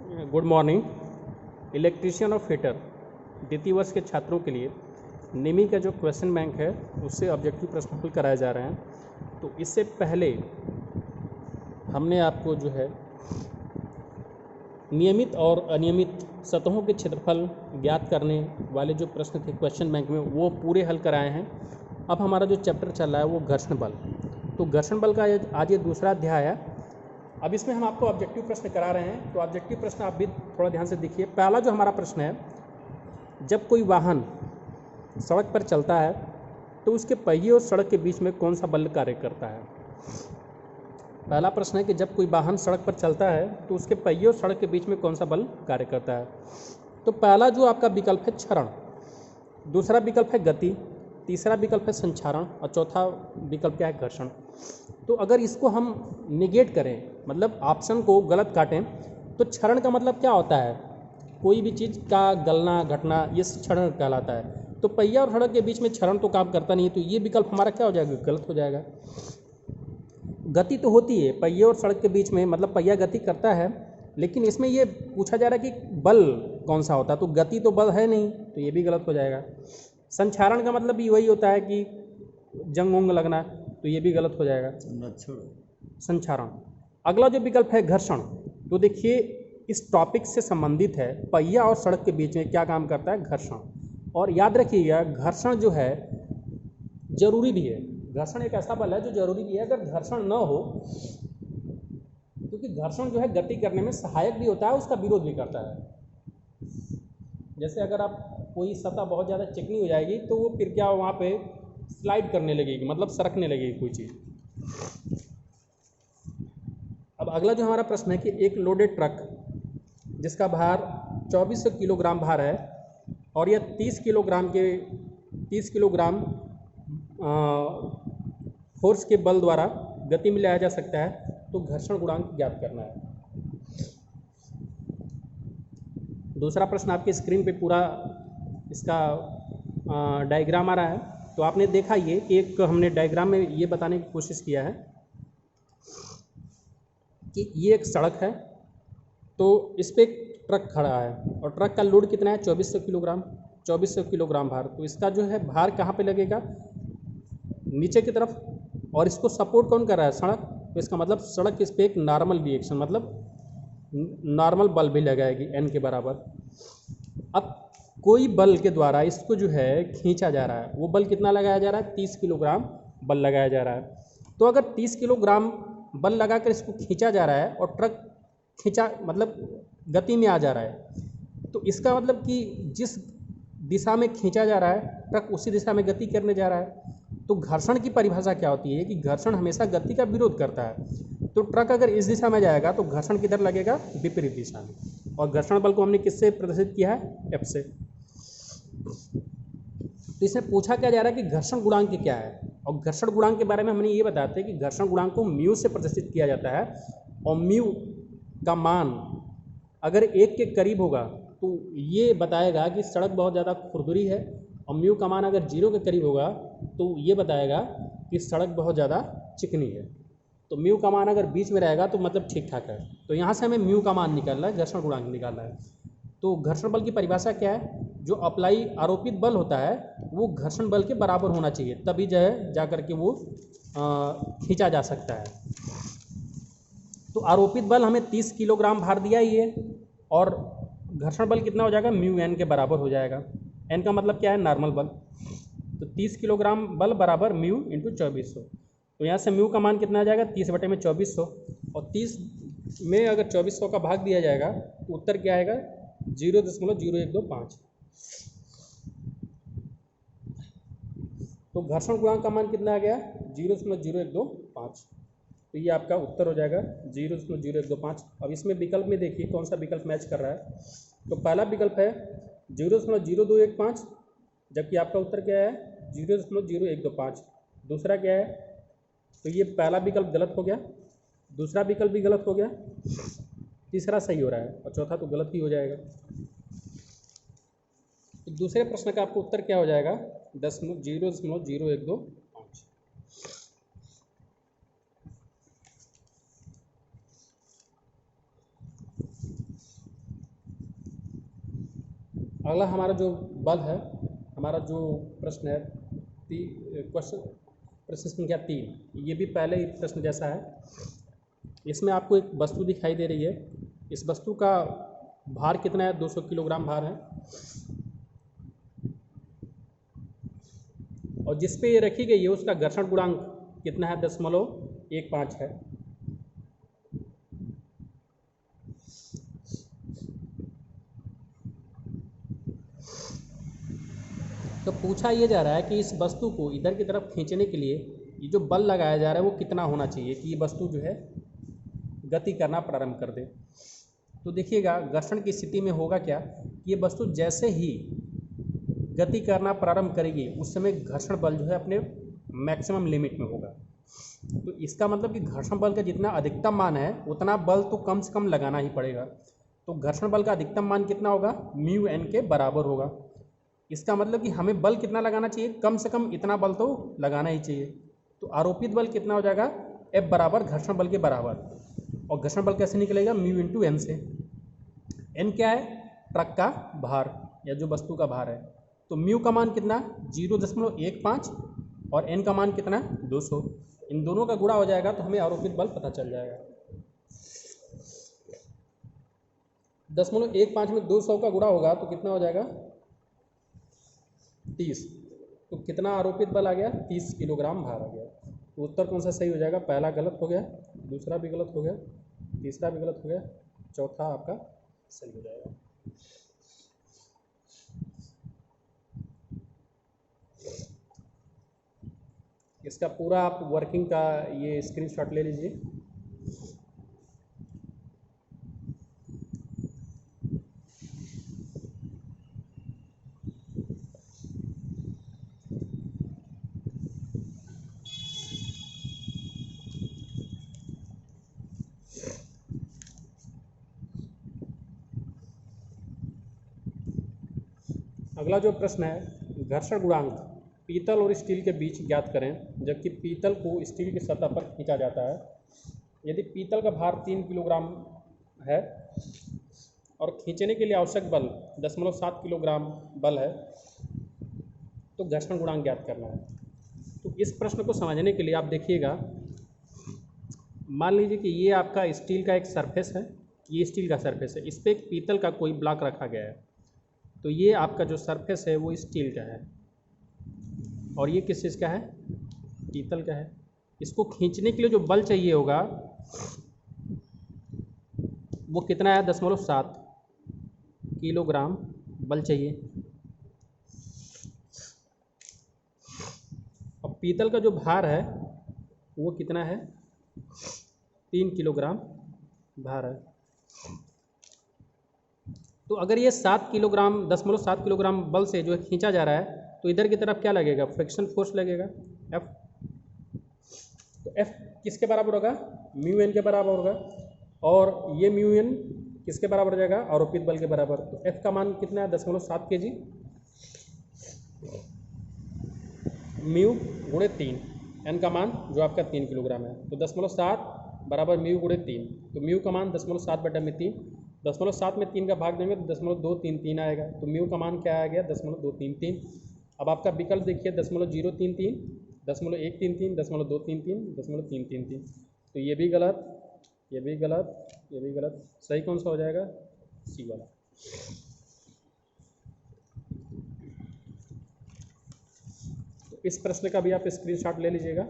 Good morning. Electrician और fitter द्वितीय वर्ष के छात्रों के लिए निमी का जो क्वेश्चन बैंक है उससे ऑब्जेक्टिव प्रश्न हल कराए जा रहे हैं। तो इससे पहले हमने आपको जो है नियमित और अनियमित सतहों के क्षेत्रफल ज्ञात करने वाले जो प्रश्न थे क्वेश्चन बैंक में वो पूरे हल कराए हैं। अब हमारा जो चैप्टर चल रहा है वो घर्षण बल। तो घर्षण बल का आज ये दूसरा अध्याय है। अब इसमें हम आपको ऑब्जेक्टिव प्रश्न करा रहे हैं। तो ऑब्जेक्टिव प्रश्न आप भी थोड़ा ध्यान से देखिए। पहला जो हमारा प्रश्न है, जब कोई वाहन सड़क पर चलता है तो उसके पहिए और सड़क के बीच में कौन सा बल कार्य करता है। पहला प्रश्न है कि जब कोई वाहन सड़क पर चलता है तो उसके पहिए और सड़क के बीच में कौन सा बल कार्य करता है। तो पहला जो आपका विकल्प है क्षरण, दूसरा विकल्प है गति, तीसरा विकल्प है संक्षारण और चौथा विकल्प क्या है घर्षण। तो अगर इसको हम निगेट करें, मतलब ऑप्शन को गलत काटें, तो क्षरण का मतलब क्या होता है, कोई भी चीज़ का गलना घटना, ये क्षरण कहलाता है। तो पहिया और सड़क के बीच में क्षरण तो काम करता नहीं है, तो ये विकल्प हमारा क्या हो जाएगा, गलत हो जाएगा। गति तो होती है पहिए और सड़क के बीच में, मतलब पहिया गति करता है, लेकिन इसमें ये पूछा जा रहा है कि बल कौन सा होता है, तो गति तो बल है नहीं, तो ये भी गलत हो जाएगा। संक्षारण का मतलब भी वही होता है कि जंग उंग लगना, तो ये भी गलत हो जाएगा, संक्षारण। अगला जो विकल्प है घर्षण, तो देखिए इस टॉपिक से संबंधित है, पहिया और सड़क के बीच में क्या काम करता है, घर्षण। और याद रखिएगा घर्षण जो है जरूरी भी है, घर्षण एक ऐसा बल है जो जरूरी भी है। अगर घर्षण न हो, क्योंकि घर्षण जो है गति करने में सहायक भी होता है, उसका विरोध भी करता है। जैसे अगर आप कोई सतह बहुत ज़्यादा चिकनी हो जाएगी तो वो फिर क्या वहाँ पे स्लाइड करने लगेगी, मतलब सरकने लगेगी कोई चीज़। अब अगला जो हमारा प्रश्न है कि एक लोडेड ट्रक जिसका भार 2400 किलोग्राम भार है और यह 30 किलोग्राम फोर्स के बल द्वारा गति में लाया जा सकता है, तो घर्षण गुणांक ज्ञात करना है। दूसरा प्रश्न आपके स्क्रीन पे पूरा इसका डायग्राम आ रहा है। तो आपने देखा ये कि एक हमने डायग्राम में ये बताने की कोशिश किया है कि ये एक सड़क है, तो इस पर एक ट्रक खड़ा है और ट्रक का लोड कितना है, 2400 किलोग्राम भार। तो इसका जो है भार कहाँ पे लगेगा, नीचे की तरफ, और इसको सपोर्ट कौन कर रहा है, सड़क। तो इसका मतलब सड़क इस पर एक नॉर्मल रिएक्शन, मतलब नॉर्मल बल भी लगाएगी एन के बराबर। अब कोई बल के द्वारा इसको जो है खींचा जा रहा है, वो बल कितना लगाया जा रहा है, 30 किलोग्राम बल लगाया जा रहा है। तो अगर 30 किलोग्राम बल लगाकर इसको खींचा जा रहा है और ट्रक खींचा मतलब गति में आ जा रहा है, तो इसका मतलब कि जिस दिशा में खींचा जा रहा है ट्रक उसी दिशा में गति करने जा रहा है। तो घर्षण की परिभाषा क्या होती है कि घर्षण हमेशा गति का विरोध करता है। तो ट्रक अगर इस दिशा में जाएगा तो घर्षण किधर लगेगा, विपरीत दिशा में। और घर्षण बल को हमने किससे प्रदर्शित किया है, एफ से। तो इसमें पूछा क्या जा रहा है कि घर्षण गुणांक क्या है, और घर्षण गुणांक के बारे में हमने ये बताते हैं कि घर्षण गुणांक को म्यू से प्रदर्शित किया जाता है, और म्यू का मान अगर 1 के करीब होगा तो ये बताएगा कि सड़क बहुत ज़्यादा खुरदुरी है, और म्यू का मान अगर 0 के करीब होगा तो ये बताएगा कि सड़क बहुत ज़्यादा चिकनी है। तो म्यू का मान अगर बीच में रहेगा तो मतलब ठीक ठाक है। तो यहाँ से हमें म्यू का मान निकालना है, घर्षण गुणांक निकालना है। तो घर्षण बल की परिभाषा क्या है, जो अप्लाई आरोपित बल होता है वो घर्षण बल के बराबर होना चाहिए, तभी जो है जा करके वो खींचा जा सकता है। तो आरोपित बल हमें 30 किलोग्राम भार दिया ही है, और घर्षण बल कितना हो जाएगा, म्यू एन के बराबर हो जाएगा। एन का मतलब क्या है, नॉर्मल बल। तो 30 किलोग्राम बल बराबर म्यू इंटू 2400। तो यहाँ से म्यू का मान कितना आ जाएगा, 30/2400, और 30 में अगर 2400 का भाग दिया जाएगा तो उत्तर क्या आएगा, 0.0125। तो घर्षण गुणांक का मान कितना आ गया, 0.0125। तो ये आपका उत्तर हो जाएगा 0.0125। अब इसमें विकल्प में देखिए कौन सा विकल्प मैच कर रहा है। तो पहला विकल्प है 0.0215, जबकि आपका उत्तर क्या है, 0.0125। दूसरा क्या है, तो ये पहला विकल्प गलत हो गया, दूसरा विकल्प भी गलत हो गया, तीसरा सही हो रहा है और चौथा तो गलत ही हो जाएगा। तो दूसरे प्रश्न का आपको उत्तर क्या हो जाएगा, 0.0125। अगला हमारा जो बल है, हमारा जो प्रश्न है प्रश्न संख्या 3, ये भी पहले ही प्रश्न जैसा है। इसमें आपको एक वस्तु दिखाई दे रही है। इस वस्तु का भार कितना है? 200 किलोग्राम भार है, और जिस पे ये रखी गई है उसका घर्षण गुणांक कितना है? 0.15 है। तो पूछा ये जा रहा है कि इस वस्तु को इधर की तरफ खींचने के लिए ये जो बल लगाया जा रहा है वो कितना होना चाहिए कि ये वस्तु जो है गति करना प्रारंभ कर दे। तो देखिएगा घर्षण की स्थिति में होगा क्या, ये वस्तु जैसे ही गति करना प्रारंभ करेगी उस समय घर्षण बल जो है अपने मैक्सिमम लिमिट में होगा। तो इसका मतलब कि घर्षण बल का जितना अधिकतम मान है उतना बल तो कम से कम लगाना ही पड़ेगा। तो घर्षण बल का अधिकतम मान कितना होगा? म्यू एन के बराबर होगा। इसका मतलब कि हमें बल कितना लगाना चाहिए? कम से कम इतना बल तो लगाना ही चाहिए। तो आरोपित बल कितना हो जाएगा? F बराबर घर्षण बल के बराबर। और घर्षण बल कैसे निकलेगा? म्यू इंटू एन से। एन क्या है? ट्रक का भार या जो वस्तु का भार है। तो म्यू का मान कितना? 0.15 और एन का मान कितना? 200। इन दोनों का गुणा हो जाएगा तो हमें आरोपित बल पता चल जाएगा। 0.15 में 200 का गुणा होगा तो कितना हो जाएगा? 30। तो कितना आरोपित बल आ गया? 30 किलोग्राम भार आ गया। तो उत्तर कौन सा सही हो जाएगा? पहला गलत हो गया, दूसरा भी गलत हो गया, तीसरा भी गलत हो गया, चौथा आपका सही हो जाएगा। इसका पूरा आप वर्किंग का ये स्क्रीनशॉट ले लीजिए। अगला जो प्रश्न है, घर्षण गुणांक पीतल और स्टील के बीच ज्ञात करें जबकि पीतल को स्टील की सतह पर खींचा जाता है। यदि पीतल का भार 3 किलोग्राम है और खींचने के लिए आवश्यक बल 0.7 किलोग्राम बल है तो घर्षण गुणांक ज्ञात करना है। तो इस प्रश्न को समझने के लिए आप देखिएगा, मान लीजिए कि ये आपका स्टील का एक सरफेस है, ये स्टील का सरफेस है, इस पर एक पीतल का कोई ब्लॉक रखा गया है। तो ये आपका जो सरफेस है वो स्टील का है और ये किस चीज़ का है? पीतल का है। इसको खींचने के लिए जो बल चाहिए होगा वो कितना है? 0.7 किलोग्राम बल चाहिए। और पीतल का जो भार है वो कितना है? 3 किलोग्राम भार है। तो अगर ये 7 किलोग्राम 0.7 किलोग्राम बल से जो है खींचा जा रहा है तो इधर की तरफ क्या लगेगा? फ्रिक्शन फोर्स लगेगा, F। तो F किसके बराबर होगा? म्यू एन के बराबर होगा। और ये म्यू एन किसके बराबर हो जाएगा? आरोपित बल के बराबर। तो F का मान कितना है? 0.7 kg म्यू गुणे 3, एन का मान जो आपका 3 किलोग्राम है। तो 0.7 बराबर म्यू गुणे 3। तो म्यू का मान 0.7/3। 0.7 में 3 का भाग देंगे तो 0.233 आएगा। तो म्यू का मान क्या आ गया? 0.233। अब आपका विकल्प देखिए, 0.033, 0.133, 0.233, 0.333। तो ये भी गलत, ये भी गलत, ये भी गलत। सही कौन सा हो जाएगा? सी वाला। तो इस प्रश्न का भी आप स्क्रीनशॉट ले लीजिएगा।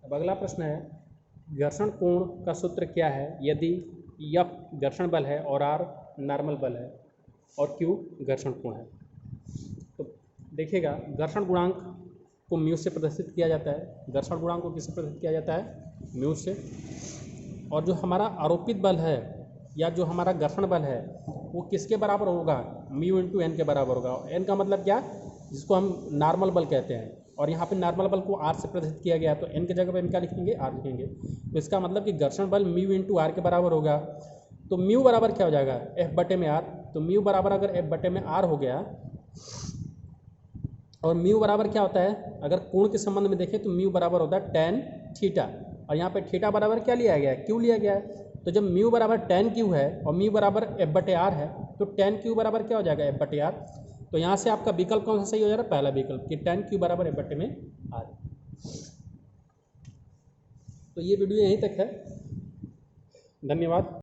अब अगला प्रश्न है, घर्षण कोण का सूत्र क्या है यदि F घर्षण बल है और R नॉर्मल बल है और Q घर्षण कोण है। तो देखिएगा, घर्षण गुणांक को म्यू से प्रदर्शित किया जाता है। घर्षण गुणांक को किससे प्रदर्शित किया जाता है? म्यू से। और जो हमारा आरोपित बल है या जो हमारा घर्षण बल है वो किसके बराबर होगा? म्यू इंटू एन के बराबर होगा। एन का मतलब क्या? जिसको हम नॉर्मल बल कहते हैं। और यहाँ पे नॉर्मल बल को आर से प्रदर्शित किया गया तो एन की जगह पर इनका लिखेंगे? आर लिखेंगे। तो इसका मतलब कि घर्षण बल म्यू इंटू आर के बराबर होगा। तो म्यू बराबर क्या हो जाएगा? F/में आर। तो म्यू बराबर अगर F/में आर हो गया और म्यू बराबर क्या होता है, अगर कोण के संबंध में देखें तो म्यू बराबर होता है tan थीटा, और यहाँ पे थीटा बराबर क्या लिया गया है, क्यू लिया गया है। तो जब म्यू बराबर tan क्यू है और म्यू बराबर F/R है, तो tan क्यू बराबर क्या हो जाएगा, F/R। तो यहाँ से आपका विकल्प कौन सा सही हो जा रहा है, पहला विकल्प कि tan क्यू बराबर F/R। तो ये वीडियो यहीं तक है, धन्यवाद।